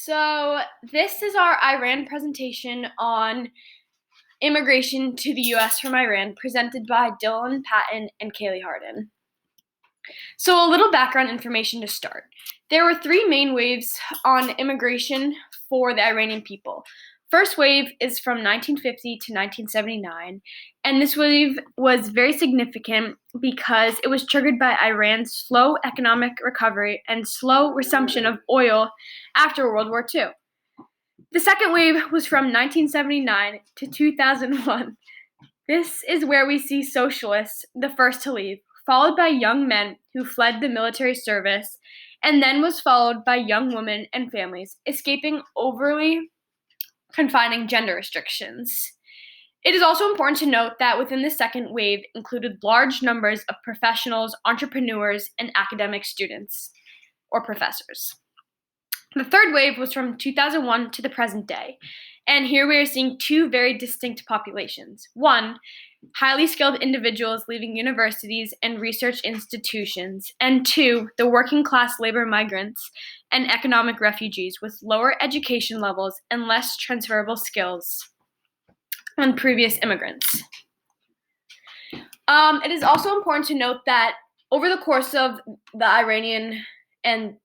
So, this is our Iran presentation on immigration to the US from Iran, presented by Dylan Patton and Kaylee Harden. So, a little background information to start. There were three main waves on immigration for the Iranian people. First wave is from 1950 to 1979, and this wave was very significant because it was triggered by Iran's slow economic recovery and slow resumption of oil after World War II. The second wave was from 1979 to 2001. This is where we see socialists, the first to leave, followed by young men who fled the military service, and then was followed by young women and families escaping overly confining gender restrictions. It is also important to note that within the second wave included large numbers of professionals, entrepreneurs, and academic students or professors. The third wave was from 2001 to the present day, and here we are seeing two very distinct populations. One, highly skilled individuals leaving universities and research institutions, and two, the working class labor migrants and economic refugees with lower education levels and less transferable skills than previous immigrants. It is also important to note that over the course of the Iranian and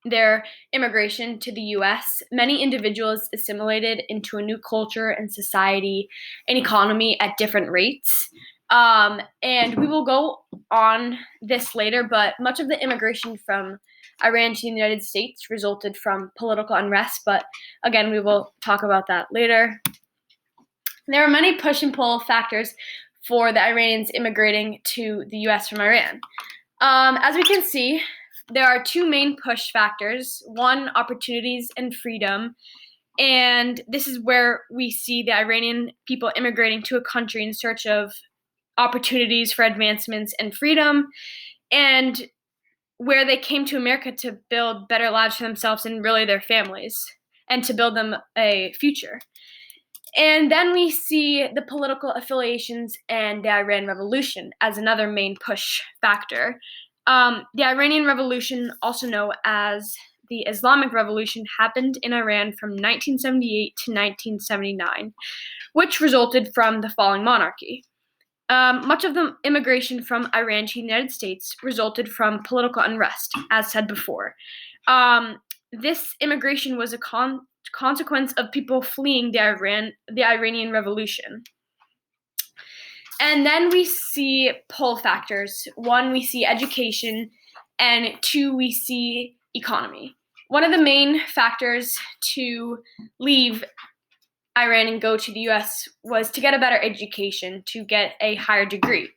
their immigration to the US, many individuals assimilated into a new culture and society and economy at different rates. And we will go on this later, but much of the immigration from Iran to the United States resulted from political unrest, but again, we will talk about that later. There are many push and pull factors for the Iranians immigrating to the US from Iran. As we can see, there are two main push factors. One, opportunities and freedom. And this is where we see the Iranian people immigrating to a country in search of opportunities for advancements and freedom, and where they came to America to build better lives for themselves and really their families, and to build them a future. And then we see the political affiliations and the Iran Revolution as another main push factor. The Iranian Revolution, also known as the Islamic Revolution, happened in Iran from 1978 to 1979, which resulted from the falling monarchy. Much of the immigration from Iran to the United States resulted from political unrest, as said before. This immigration was a consequence of people fleeing the Iranian Revolution. And then we see pull factors. One, we see education, and two, we see economy. One of the main factors to leave Iran and go to the US was to get a better education, to get a higher degree.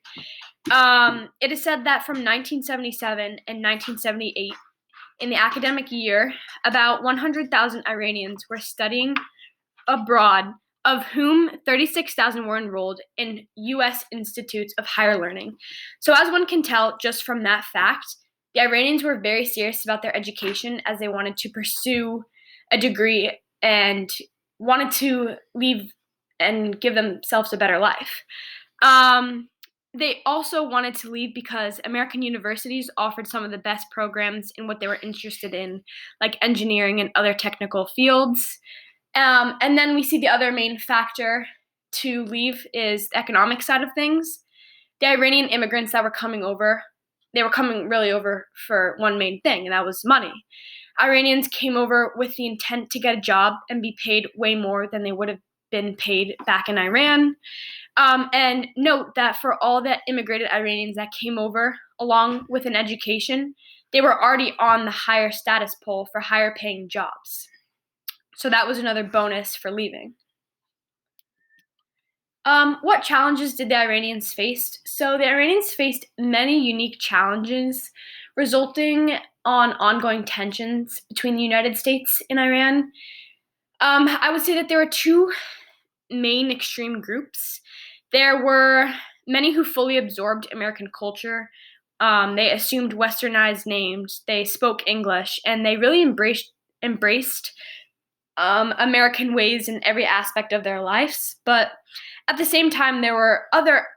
It is said that from 1977 and 1978, in the academic year, about 100,000 Iranians were studying abroad, of whom 36,000 were enrolled in U.S. institutes of higher learning. So as one can tell just from that fact, the Iranians were very serious about their education as they wanted to pursue a degree and wanted to leave and give themselves a better life. They also wanted to leave because American universities offered some of the best programs in what they were interested in, like engineering and other technical fields. And then we see the other main factor to leave is the economic side of things. The Iranian immigrants that were coming over, they were coming really over for one main thing, and that was money. Iranians came over with the intent to get a job and be paid way more than they would have been paid back in Iran. And note that for all the immigrated Iranians that came over along with an education, they were already on the higher status poll for higher paying jobs. So that was another bonus for leaving. What challenges did the Iranians face? So the Iranians faced many unique challenges resulting on ongoing tensions between the United States and Iran. I would say that there were two main extreme groups. There were many who fully absorbed American culture. They assumed westernized names. They spoke English, and they really embraced American ways in every aspect of their lives. But at the same time, there were other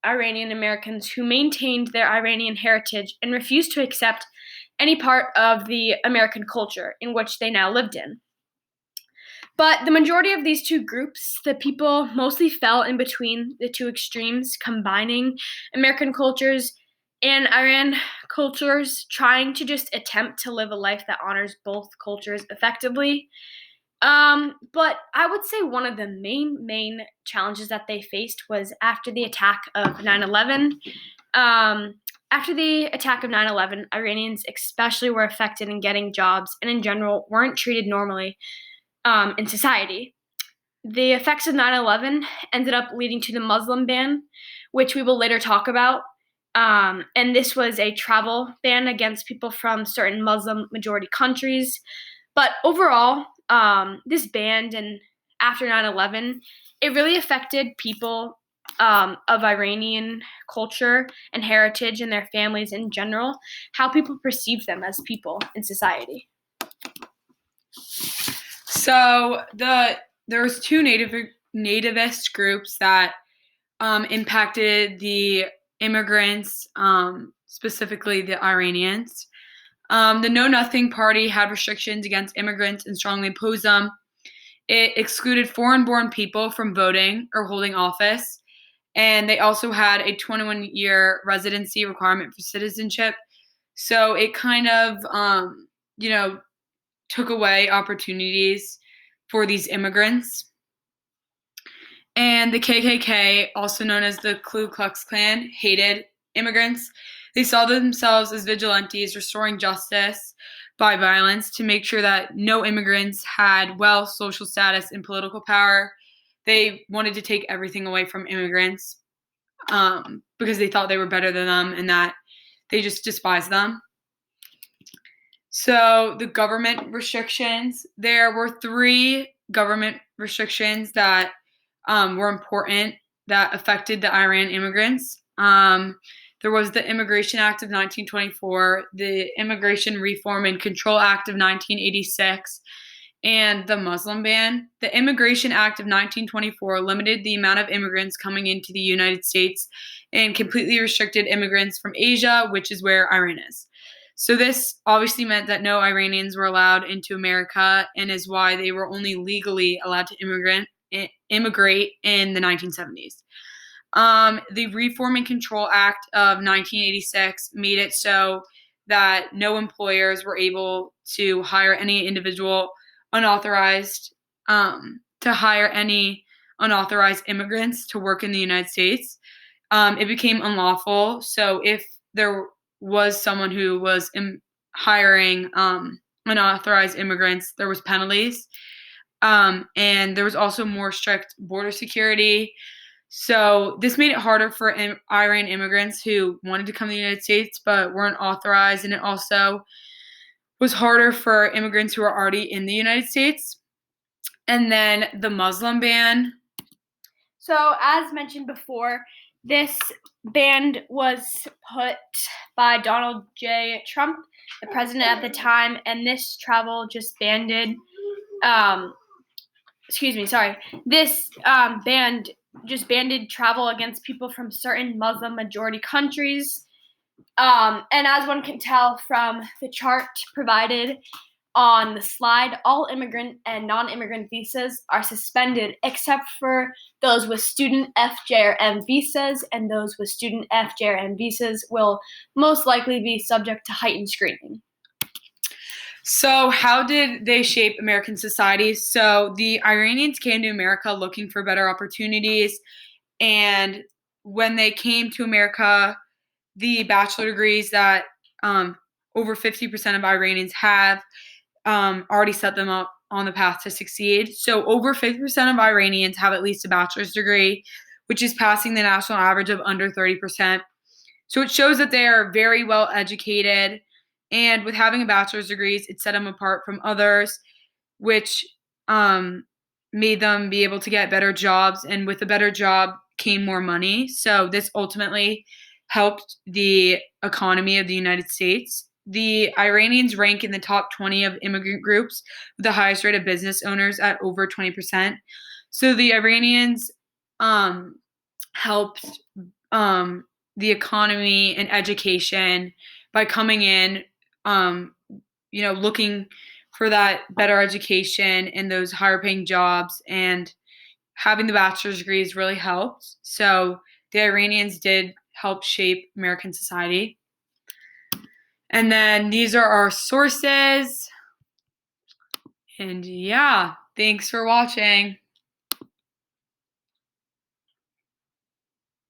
Iranian Americans who maintained their Iranian heritage and refused to accept any part of the American culture in which they now lived in. But the majority of these two groups, the people mostly fell in between the two extremes, combining American cultures and Iran cultures, trying to just attempt to live a life that honors both cultures effectively. But I would say one of the main challenges that they faced was after the attack of 9/11. After the attack of 9/11, Iranians especially were affected in getting jobs and in general weren't treated normally in society. The effects of 9/11 ended up leading to the Muslim ban, which we will later talk about. And this was a travel ban against people from certain Muslim majority countries. But overall, this ban and after 9/11, it really affected people of Iranian culture and heritage and their families in general, how people perceive them as people in society. So there was two nativist groups that impacted the immigrants, specifically the Iranians. The Know Nothing Party had restrictions against immigrants and strongly opposed them. It excluded foreign-born people from voting or holding office, and they also had a 21-year residency requirement for citizenship. So it kind of, took away opportunities for these immigrants. And the KKK, also known as the Ku Klux Klan, hated immigrants. They saw themselves as vigilantes, restoring justice by violence to make sure that no immigrants had wealth, social status, and political power. They wanted to take everything away from immigrants because they thought they were better than them and that they just despised them. So the government restrictions, there were 3 government restrictions that were important that affected the Iran immigrants. There was the Immigration Act of 1924, the Immigration Reform and Control Act of 1986, and the Muslim ban. The Immigration Act of 1924 limited the amount of immigrants coming into the United States and completely restricted immigrants from Asia, which is where Iran is. So this obviously meant that no Iranians were allowed into America, and is why they were only legally allowed to immigrate in the 1970s. The Reform and Control Act of 1986 made it so that no employers were able to hire any individual unauthorized immigrants to work in the United States. It became unlawful. So if there was someone who was hiring unauthorized immigrants, there was penalties. And there was also more strict border security. So this made it harder for Iran immigrants who wanted to come to the United States but weren't authorized, and it also was harder for immigrants who are already in the United States. And then the Muslim ban. So, as mentioned before, this ban was put by Donald J. Trump, the president at the time, and this travel just banded. This ban just banded travel against people from certain Muslim majority countries. And as one can tell from the chart provided on the slide, all immigrant and non-immigrant visas are suspended except for those with student FJRM visas, and those with student FJRM visas will most likely be subject to heightened screening. So how did they shape American society? So the Iranians came to America looking for better opportunities, and when they came to America, the bachelor degrees that over 50% of Iranians have already set them up on the path to succeed. So over 50% of Iranians have at least a bachelor's degree, which is passing the national average of under 30%. So it shows that they are very well educated, and with having a bachelor's degrees, it set them apart from others, which made them be able to get better jobs, and with a better job came more money. So this ultimately helped the economy of the United States. The Iranians rank in the top 20 of immigrant groups with the highest rate of business owners at over 20%. So the Iranians helped the economy and education by coming in, looking for that better education and those higher paying jobs, and having the bachelor's degrees really helped. So the Iranians did help shape American society. And then these are our sources. And yeah, thanks for watching.